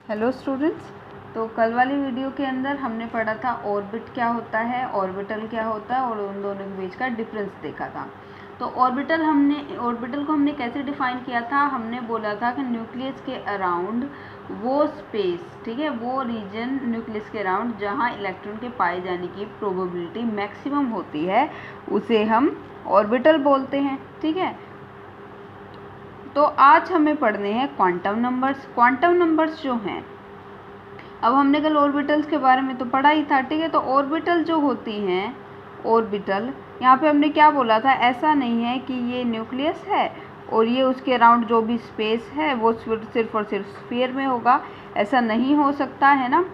Hello students. तो कल वाली वीडियो के अंदर हमने पढ़ा था ऑर्बिट क्या होता है, ऑर्बिटल क्या होता है और उन दोनों के बीच का डिफरेंस देखा था। तो ऑर्बिटल को हमने कैसे डिफाइन किया था, हमने बोला था कि न्यूक्लियस के अराउंड वो स्पेस, ठीक है, वो रीजन न्यूक्लियस के अराउंड जहाँ इलेक्ट्रॉन के पाए जाने की प्रोबेबिलिटी मैक्सिमम होती है उसे हम ऑर्बिटल बोलते हैं, ठीक है। तो आज हमें पढ़ने हैं क्वांटम नंबर्स। क्वांटम नंबर्स जो हैं, अब हमने कल ऑर्बिटल्स के बारे में तो पढ़ा ही था, ठीक है। तो ऑर्बिटल जो होती हैं, ऑर्बिटल यहाँ पे हमने क्या बोला था, ऐसा नहीं है कि ये न्यूक्लियस है और ये उसके अराउंड जो भी स्पेस है वो सिर्फ और सिर्फ स्फीयर में होगा, ऐसा नहीं हो सकता है ना।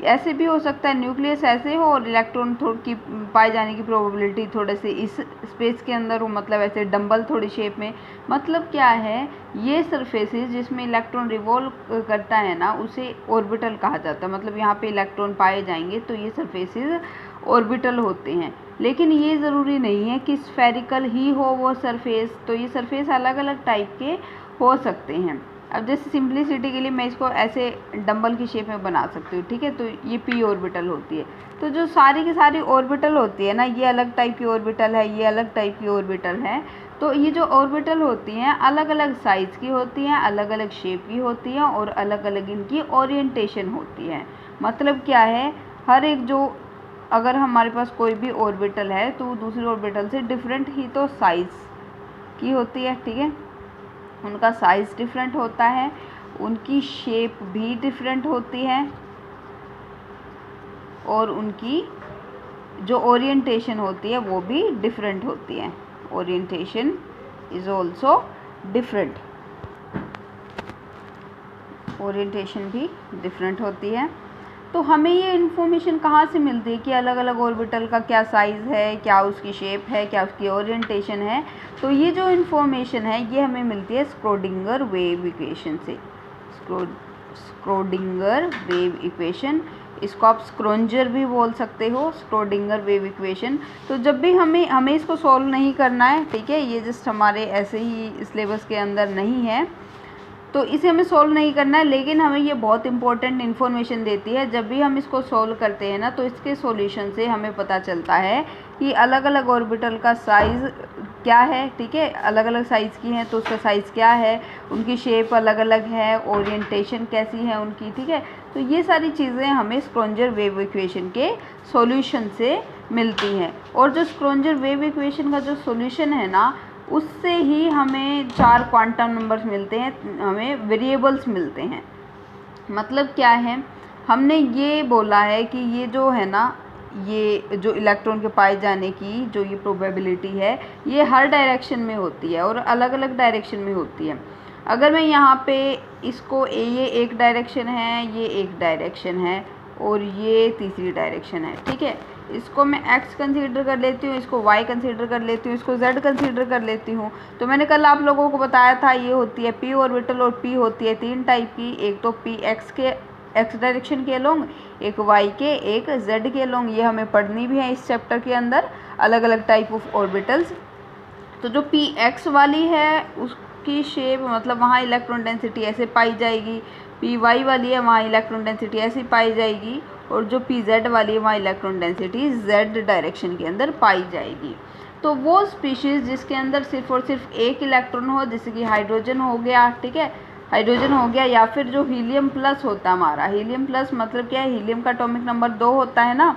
ऐसे भी हो सकता है न्यूक्लियस ऐसे हो और इलेक्ट्रॉन की पाए जाने की प्रोबेबिलिटी थोड़े से इस स्पेस के अंदर हो, मतलब ऐसे डंबल थोड़ी शेप में। मतलब क्या है, ये सरफेसेस जिसमें इलेक्ट्रॉन रिवॉल्व करता है ना, उसे ऑर्बिटल कहा जाता है। मतलब यहाँ पे इलेक्ट्रॉन पाए जाएंगे तो ये सरफेसेस ऑर्बिटल होते हैं। लेकिन ये ज़रूरी नहीं है कि स्फेरिकल ही हो वो सरफेस, तो ये सरफेस अलग अलग टाइप के हो सकते हैं। अब जैसे सिंपलिसिटी के लिए मैं इसको ऐसे डंबल की शेप में बना सकती हूँ, ठीक है। तो ये पी ऑर्बिटल होती है। तो जो सारी की सारी ऑर्बिटल होती है ना, ये अलग टाइप की ऑर्बिटल है, ये अलग टाइप की ऑर्बिटल है। तो ये जो ऑर्बिटल होती हैं अलग अलग साइज़ की होती हैं, अलग अलग शेप की होती हैं और अलग अलग इनकी ओरिएंटेशन होती है। मतलब क्या है, हर एक जो अगर हमारे पास कोई भी ऑर्बिटल है तो दूसरी ऑर्बिटल से डिफरेंट ही तो साइज़ की होती है, ठीक है। उनका साइज़ डिफरेंट होता है, उनकी शेप भी डिफरेंट होती है और उनकी जो ओरिएंटेशन होती है वो भी डिफरेंट होती है। Orientation is also different, orientation भी डिफरेंट होती है। तो हमें ये इन्फॉर्मेशन कहाँ से मिलती है कि अलग अलग ऑर्बिटल का क्या साइज़ है, क्या उसकी शेप है, क्या उसकी ओरिएंटेशन है। तो ये जो इन्फॉर्मेशन है ये हमें मिलती है स्क्रोडिंगर वेव इक्वेशन से। स्क्रोडिंगर वेव इक्वेशन, इसको आप स्क्रोंजर भी बोल सकते हो, स्क्रोडिंगर वेव इक्वेशन। तो जब भी हमें इसको सॉल्व नहीं करना है, ठीक है, ये जस्ट हमारे ऐसे ही सिलेबस के अंदर नहीं है, तो इसे हमें सॉल्व नहीं करना है। लेकिन हमें ये बहुत इंपॉर्टेंट इन्फॉर्मेशन देती है। जब भी हम इसको सॉल्व करते हैं ना, तो इसके सॉल्यूशन से हमें पता चलता है कि अलग अलग ऑर्बिटल का साइज़ क्या है, ठीक है, अलग अलग साइज़ की हैं तो उसका साइज़ क्या है, उनकी शेप अलग अलग है, ओरिएंटेशन कैसी है उनकी, ठीक है। तो ये सारी चीज़ें हमें स्क्रोंजर वेव इक्वेशन के सॉल्यूशन से मिलती हैं। और जो स्क्रोंजर वेव इक्वेशन का जो सॉल्यूशन है ना, उससे ही हमें 4 क्वांटम नंबर्स मिलते हैं, हमें वेरिएबल्स मिलते हैं। मतलब क्या है, हमने ये बोला है कि ये जो है ना, ये जो इलेक्ट्रॉन के पाए जाने की जो ये प्रोबेबिलिटी है, ये हर डायरेक्शन में होती है और अलग अलग डायरेक्शन में होती है। अगर मैं यहाँ पे इसको ये एक डायरेक्शन है, ये एक डायरेक्शन है और ये तीसरी डायरेक्शन है, ठीक है, इसको मैं x कंसीडर कर लेती हूँ, इसको y कंसीडर कर लेती हूँ, इसको z कंसीडर कर लेती हूँ। तो मैंने कल आप लोगों को बताया था ये होती है p ऑर्बिटल और p होती है 3 टाइप की। एक तो p x के x डायरेक्शन के अलोंग, एक y के, एक z के अलोंग। ये हमें पढ़नी भी है इस चैप्टर के अंदर, अलग अलग टाइप ऑफ ऑर्बिटल्स। तो जो p x वाली है उसकी शेप, मतलब वहाँ इलेक्ट्रॉन डेंसिटी ऐसे पाई जाएगी, पी वाई वाली है वहाँ इलेक्ट्रॉन डेंसिटी ऐसी पाई जाएगी, और जो पी जेड वाली है वहाँ इलेक्ट्रॉन डेंसिटी जेड डायरेक्शन के अंदर पाई जाएगी। तो वो स्पीशीज़ जिसके अंदर सिर्फ और सिर्फ एक इलेक्ट्रॉन हो, जैसे कि हाइड्रोजन हो गया, ठीक है, हाइड्रोजन हो गया, या फिर जो हीलियम प्लस होता है हमारा, हीलियम प्लस मतलब क्या है, हीलियम का एटॉमिक नंबर 2 होता है ना,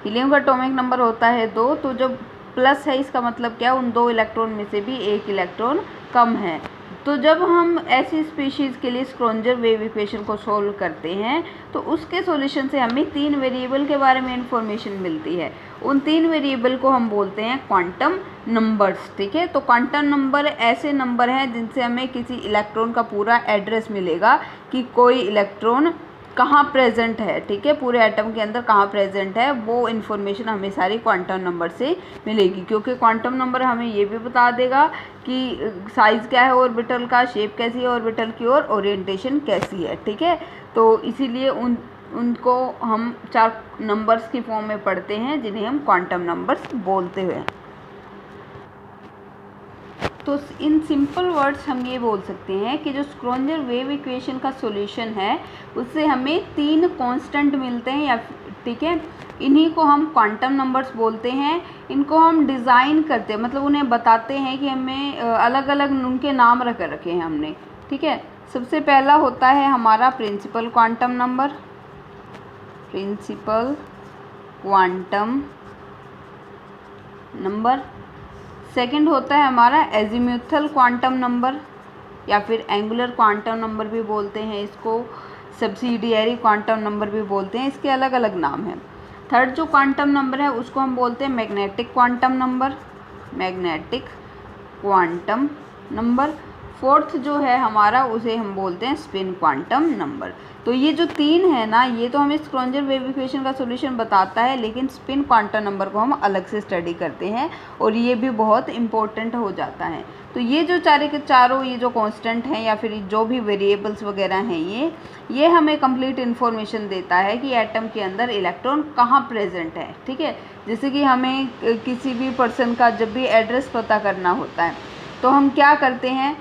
हीलियम का एटॉमिक नंबर होता है 2। तो जब प्लस है इसका मतलब क्या है, उन 2 इलेक्ट्रॉन में से भी एक इलेक्ट्रॉन कम है। तो जब हम ऐसी स्पीशीज़ के लिए स्क्रोंजर वेव इक्वेशन को सोल्व करते हैं तो उसके सॉल्यूशन से हमें 3 वेरिएबल के बारे में इंफॉर्मेशन मिलती है। उन 3 वेरिएबल को हम बोलते हैं क्वांटम नंबर्स, ठीक है। तो क्वांटम नंबर ऐसे नंबर हैं जिनसे हमें किसी इलेक्ट्रॉन का पूरा एड्रेस मिलेगा कि कोई इलेक्ट्रॉन कहाँ प्रेजेंट है, ठीक है, पूरे एटम के अंदर कहाँ प्रेजेंट है, वो इन्फॉर्मेशन हमें सारी क्वांटम नंबर से मिलेगी। क्योंकि क्वांटम नंबर हमें ये भी बता देगा कि साइज़ क्या है ऑर्बिटल का, शेप कैसी है ऑर्बिटल की और ओरिएंटेशन कैसी है, ठीक है। तो इसीलिए उनको हम 4 नंबर्स की फॉर्म में पढ़ते हैं जिन्हें हम क्वांटम नंबर्स बोलते हैं। तो इन सिंपल वर्ड्स हम ये बोल सकते हैं कि जो स्क्रोडिंगर वेव इक्वेशन का सॉल्यूशन है उससे हमें 3 कांस्टेंट मिलते हैं, या ठीक है, इन्हीं को हम क्वांटम नंबर्स बोलते हैं। इनको हम डिज़ाइन करते हैं, मतलब उन्हें बताते हैं कि हमें अलग अलग उनके नाम रखे हैं हमने, ठीक है। सबसे पहला होता है हमारा principal quantum number, principal quantum number. Second होता है हमारा एजीम्यूथल क्वांटम नंबर, या फिर एंगुलर क्वांटम नंबर भी बोलते हैं इसको, सब्सिडियरी क्वांटम नंबर भी बोलते हैं, इसके अलग अलग नाम हैं। थर्ड जो क्वांटम नंबर है उसको हम बोलते हैं magnetic quantum number, magnetic quantum number. Fourth जो है हमारा उसे हम बोलते हैं स्पिन क्वांटम नंबर। तो ये जो 3 है ना, ये तो हमें स्क्रोडिंगर वेव इक्वेशन का सॉल्यूशन बताता है, लेकिन स्पिन क्वांटम नंबर को हम अलग से स्टडी करते हैं और ये भी बहुत इंपॉर्टेंट हो जाता है। तो ये जो चारे के चारों ये जो कांस्टेंट हैं या फिर जो भी वेरिएबल्स वगैरह हैं, ये हमें कंप्लीट इन्फॉर्मेशन देता है कि एटम के अंदर इलेक्ट्रॉन कहाँ प्रेजेंट है, ठीक है। जैसे कि हमें किसी भी पर्सन का जब भी एड्रेस पता करना होता है तो हम क्या करते हैं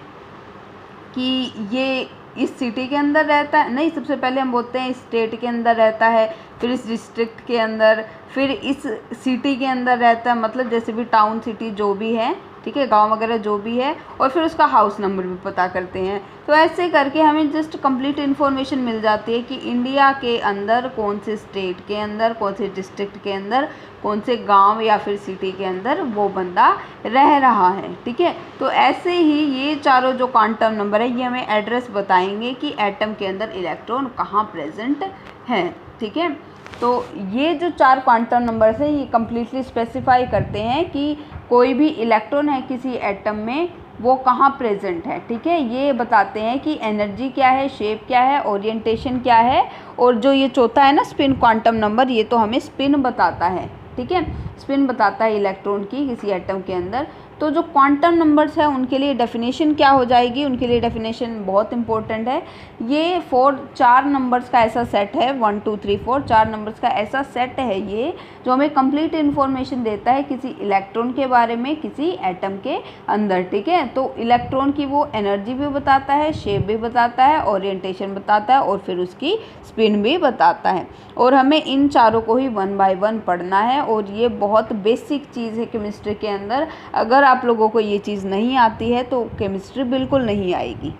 कि ये इस सिटी के अंदर रहता है, नहीं, सबसे पहले हम बोलते हैं इस स्टेट के अंदर रहता है, फिर इस डिस्ट्रिक्ट के अंदर, फिर इस सिटी के अंदर रहता है, मतलब जैसे भी टाउन सिटी जो भी है, ठीक है, गांव वगैरह जो भी है, और फिर उसका हाउस नंबर भी पता करते हैं। तो ऐसे करके हमें जस्ट कंप्लीट इन्फॉर्मेशन मिल जाती है कि इंडिया के अंदर कौन से स्टेट के अंदर, कौन से डिस्ट्रिक्ट के अंदर, कौन से गांव या फिर सिटी के अंदर वो बंदा रह रहा है, ठीक है। तो ऐसे ही ये चारों जो क्वांटम नंबर है ये हमें एड्रेस बताएंगे कि एटम के अंदर इलेक्ट्रॉन कहाँ प्रेजेंट है, ठीक है। तो ये जो 4 क्वांटम नंबर्स हैं ये कम्प्लीटली स्पेसिफाई करते हैं कि कोई भी इलेक्ट्रॉन है किसी एटम में वो कहाँ प्रेजेंट है, ठीक है। ये बताते हैं कि एनर्जी क्या है, शेप क्या है, ओरिएंटेशन क्या है, और जो ये चौथा है ना स्पिन क्वांटम नंबर, ये तो हमें स्पिन बताता है, ठीक है, स्पिन बताता है इलेक्ट्रॉन की किसी एटम के अंदर। तो जो क्वांटम नंबर्स है उनके लिए डेफिनेशन क्या हो जाएगी, उनके लिए डेफिनेशन बहुत इंपॉर्टेंट है। ये 4 नंबर्स का ऐसा सेट है, 1 2 3 4 4 नंबर्स का ऐसा सेट है ये, जो हमें कंप्लीट इन्फॉर्मेशन देता है किसी इलेक्ट्रॉन के बारे में किसी एटम के अंदर, ठीक है। तो इलेक्ट्रॉन की वो एनर्जी भी बताता है, शेप भी बताता है, ओरिएंटेशन बताता है, और फिर उसकी स्पिन भी बताता है। और हमें इन चारों को ही 1 बाय 1 पढ़ना है, और ये बहुत बेसिक चीज़ है केमिस्ट्री के अंदर। अगर आप लोगों को ये चीज़ नहीं आती है तो केमिस्ट्री बिल्कुल नहीं आएगी।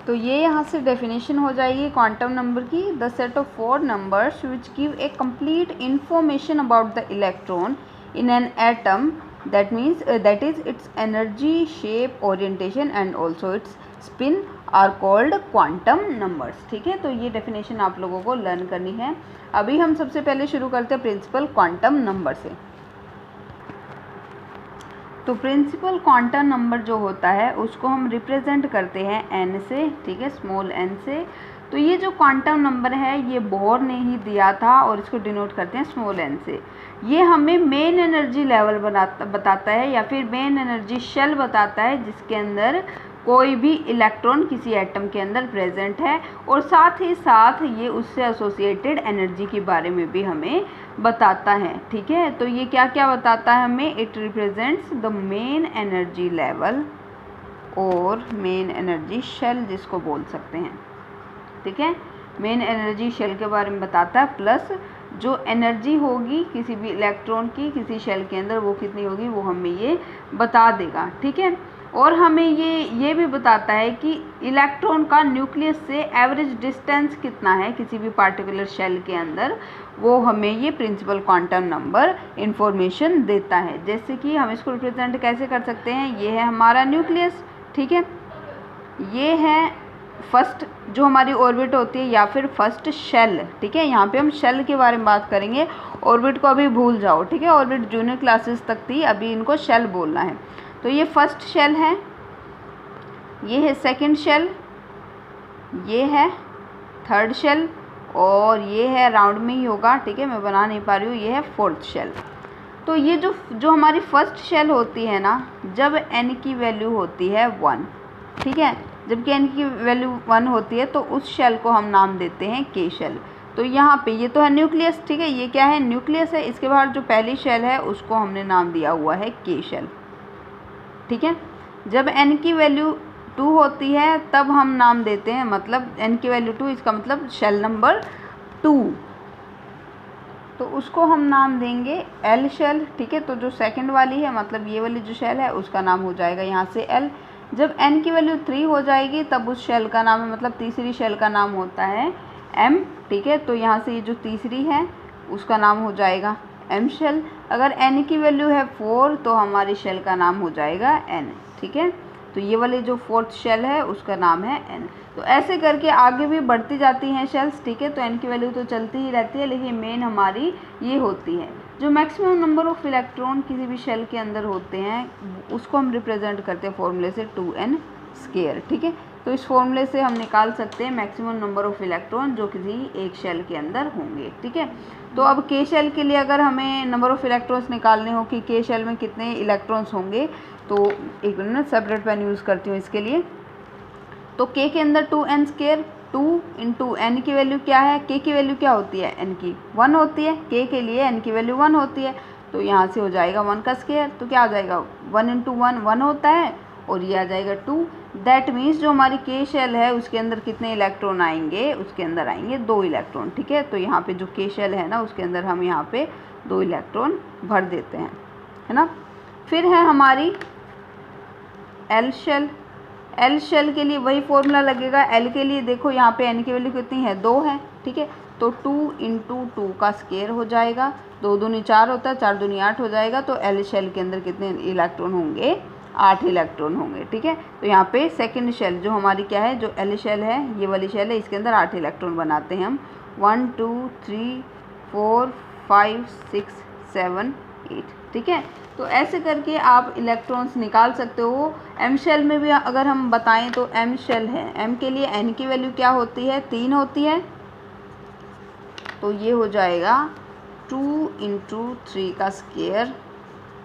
तो ये यहाँ से डेफिनेशन हो जाएगी क्वांटम नंबर की, the set of 4 numbers which give a complete information about the electron in an atom, that means that is its energy, shape, orientation and also its spin are called quantum numbers, ठीक है। तो ये definition आप लोगों को learn करनी है। अभी हम सबसे पहले शुरू करते हैं प्रिंसिपल क्वांटम नंबर से। तो प्रिंसिपल क्वांटम नंबर जो होता है उसको हम रिप्रेजेंट करते हैं n से, ठीक है, स्मॉल n से। तो ये जो क्वांटम नंबर है ये बोर ने ही दिया था और इसको डिनोट करते हैं स्मॉल n से। ये हमें मेन एनर्जी लेवल बताता है या फिर मेन एनर्जी शेल बताता है जिसके अंदर कोई भी इलेक्ट्रॉन किसी एटम के अंदर प्रेजेंट है, और साथ ही साथ ये उससे एसोसिएटेड एनर्जी के बारे में भी हमें बताता है, ठीक है। तो ये क्या क्या बताता है हमें, it represents the main energy level और मेन एनर्जी शेल जिसको बोल सकते हैं, ठीक है। मेन एनर्जी शेल के बारे में बताता है, प्लस जो एनर्जी होगी किसी भी इलेक्ट्रॉन की किसी शेल के अंदर वो कितनी होगी वो हमें ये बता देगा, ठीक है। और हमें ये भी बताता है कि इलेक्ट्रॉन का न्यूक्लियस से एवरेज डिस्टेंस कितना है किसी भी पार्टिकुलर शेल के अंदर, वो हमें ये प्रिंसिपल क्वांटम नंबर इंफॉर्मेशन देता है। जैसे कि हम इसको रिप्रेजेंट कैसे कर सकते हैं, ये है हमारा न्यूक्लियस, ठीक है, ये है फर्स्ट जो हमारी ऑर्बिट होती है या फिर फर्स्ट शेल, ठीक है। यहाँ पे हम शेल के बारे में बात करेंगे, ऑर्बिट को अभी भूल जाओ, ठीक है, ऑर्बिट जूनियर क्लासेस तक थी, अभी इनको शेल बोलना है। तो ये फर्स्ट शेल है, ये है सेकंड शेल, ये है थर्ड शेल, और ये है राउंड में ही होगा, ठीक है, मैं बना नहीं पा रही हूँ, ये है फोर्थ शेल। तो ये जो हमारी फर्स्ट शेल होती है ना, जब n की वैल्यू होती है 1, ठीक है, जबकि n की वैल्यू 1 होती है तो उस शेल को हम नाम देते हैं k शेल। तो यहाँ पे ये तो है न्यूक्लियस, ठीक है, ये क्या है, न्यूक्लियस है। इसके बाद जो पहली शेल है उसको हमने नाम दिया हुआ है के शेल, ठीक है। जब n की वैल्यू 2 होती है तब हम नाम देते हैं, मतलब n की वैल्यू 2, इसका मतलब शेल नंबर 2, तो उसको हम नाम देंगे एल शेल, ठीक है। तो जो सेकंड वाली है, मतलब ये वाली जो शेल है, उसका नाम हो जाएगा यहाँ से एल। जब n की वैल्यू 3 हो जाएगी तब उस शेल का नाम है, मतलब तीसरी शेल का नाम होता है m, ठीक है। तो यहाँ से ये जो तीसरी है उसका नाम हो जाएगा m शेल। अगर n की वैल्यू है 4 तो हमारी शेल का नाम हो जाएगा n, ठीक है। तो ये वाली जो फोर्थ शेल है उसका नाम है n। तो ऐसे करके आगे भी बढ़ती जाती हैं शेल्स, ठीक है। तो n की वैल्यू तो चलती ही रहती है, लेकिन मेन हमारी ये होती है। जो मैक्सिमम नंबर ऑफ इलेक्ट्रॉन किसी भी शेल के अंदर होते हैं उसको हम रिप्रेजेंट करते हैं फॉर्मूले से 2n स्क्वायर, ठीक है। तो इस फॉर्मूले से हम निकाल सकते हैं मैक्सिमम नंबर ऑफ इलेक्ट्रॉन जो किसी एक शेल के अंदर होंगे, ठीक है। तो अब के शेल के लिए अगर हमें नंबर ऑफ इलेक्ट्रॉन्स निकालने हो कि के शेल में कितने इलेक्ट्रॉन्स होंगे, तो एक मिनट सेपरेट पेन यूज़ करती हूँ इसके लिए। तो के अंदर 2n स्क्वायर, 2 इंटू एन की वैल्यू क्या है, के की वैल्यू क्या होती है, n की 1 होती है, के लिए n की वैल्यू 1 होती है। तो यहाँ से हो जाएगा 1 का स्क्वायर, तो क्या आ जाएगा 1 इंटू 1 1 होता है, और ये आ जाएगा 2। दैट मीन्स जो हमारी के शेल है उसके अंदर कितने इलेक्ट्रॉन आएंगे, उसके अंदर आएंगे 2 इलेक्ट्रॉन, ठीक है। तो यहाँ पे जो के शेल है ना उसके अंदर हम यहाँ पे 2 इलेक्ट्रॉन भर देते हैं, है ना। फिर है हमारी एल शेल। एल शेल के लिए वही फॉर्मूला लगेगा। एल के लिए देखो यहाँ पे एन की वैल्यू कितनी है, 2 है, ठीक है। तो 2 इंटू 2 का स्क्वायर हो जाएगा, 2 दूनी 4 होता है, 4 दूनी 8 हो जाएगा। तो एल शेल के अंदर कितने इलेक्ट्रॉन होंगे, 8 इलेक्ट्रॉन होंगे, ठीक है। तो यहाँ पे सेकंड शेल जो हमारी क्या है, जो एल शेल है, ये वाली शेल है, इसके अंदर 8 इलेक्ट्रॉन बनाते हैं हम। 1 2 3 4 5 6 7 8, ठीक है। तो ऐसे करके आप इलेक्ट्रॉन्स निकाल सकते हो। एम शेल में भी अगर हम बताएं तो एम शेल है, एम के लिए एन की वैल्यू क्या होती है, 3 होती है। तो ये हो जाएगा 2 इंटू 3 का स्क्वायर,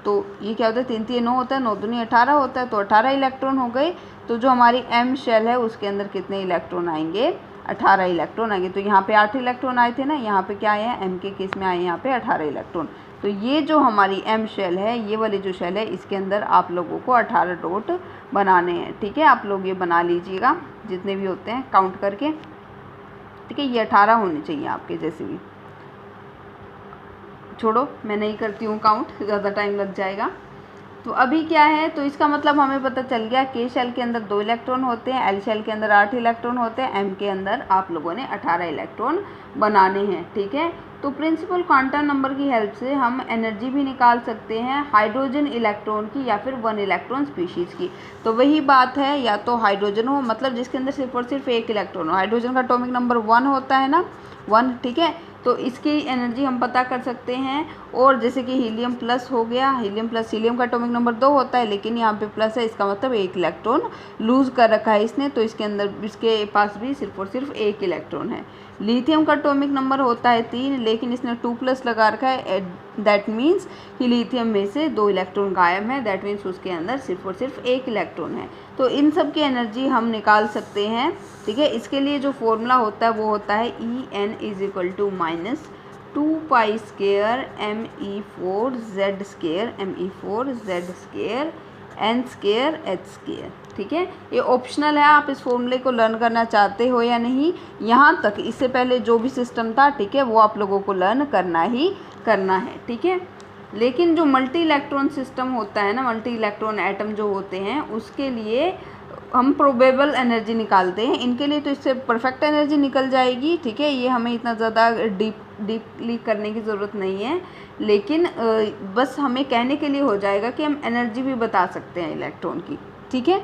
तो ये क्या होता है, 3 3 9 होता है, 9 दूनी 18 होता है, तो 18 इलेक्ट्रॉन हो गए। तो जो हमारी एम शेल है उसके अंदर कितने इलेक्ट्रॉन आएंगे, 18 इलेक्ट्रॉन आएंगे। तो यहाँ पे 8 इलेक्ट्रॉन आए थे ना, यहाँ पे क्या आए हैं, एम के केस में आए हैं यहाँ पे 18 इलेक्ट्रॉन। तो ये जो हमारी एम शेल है, ये वाली जो शेल है, इसके अंदर आप लोगों को 18 डॉट बनाने हैं, ठीक है। आप लोग ये बना लीजिएगा जितने भी होते हैं काउंट करके, ठीक है। ये 18 होने चाहिए आपके, जैसे भी। छोड़ो, मैं नहीं करती हूँ काउंट, ज़्यादा टाइम लग जाएगा। तो अभी क्या है, तो इसका मतलब हमें पता चल गया के शेल के अंदर 2 इलेक्ट्रॉन होते हैं, एल शेल के अंदर 8 इलेक्ट्रॉन होते हैं, एम के अंदर आप लोगों ने 18 इलेक्ट्रॉन बनाने हैं, ठीक है। तो प्रिंसिपल क्वांटम नंबर की हेल्प से हम एनर्जी भी निकाल सकते हैं हाइड्रोजन इलेक्ट्रॉन की या फिर 1 इलेक्ट्रॉन स्पीशीज़ की। तो वही बात है, या तो हाइड्रोजन हो, मतलब जिसके अंदर सिर्फ और सिर्फ 1 इलेक्ट्रॉन हो। हाइड्रोजन का एटॉमिक नंबर 1 होता है ना, 1, ठीक है। तो इसकी एनर्जी हम पता कर सकते हैं। और जैसे कि हीलियम प्लस हो गया, हीलियम प्लस, हीलियम का एटॉमिक नंबर 2 होता है, लेकिन यहाँ पे प्लस है, इसका मतलब 1 इलेक्ट्रॉन लूज़ कर रखा है इसने, तो इसके अंदर इसके पास भी सिर्फ और सिर्फ 1 इलेक्ट्रॉन है। लिथियम का एटॉमिक नंबर होता है 3, लेकिन इसने 2 प्लस लगा रखा है, दैट मीन्स कि लिथियम में से 2 इलेक्ट्रॉन गायब है, दैट मीन्स उसके अंदर सिर्फ और सिर्फ 1 इलेक्ट्रॉन है। तो इन सब की एनर्जी हम निकाल सकते हैं, ठीक है। इसके लिए जो फॉर्मूला होता है वो होता है En = -2 pi square Me4Z square Me4Z square n square h square, ठीक है। ये ऑप्शनल है, आप इस फॉर्मूले को लर्न करना चाहते हो या नहीं, यहाँ तक इससे पहले जो भी सिस्टम था, ठीक है, वो आप लोगों को लर्न करना ही करना है, ठीक है। लेकिन जो मल्टी इलेक्ट्रॉन सिस्टम होता है ना, मल्टी इलेक्ट्रॉन एटम जो होते हैं, उसके लिए हम प्रोबेबल एनर्जी निकालते हैं। इनके लिए तो इससे परफेक्ट एनर्जी निकल जाएगी, ठीक है। ये हमें इतना ज़्यादा डीपली करने की ज़रूरत नहीं है, लेकिन बस हमें कहने के लिए हो जाएगा कि हम एनर्जी भी बता सकते हैं इलेक्ट्रॉन की, ठीक है।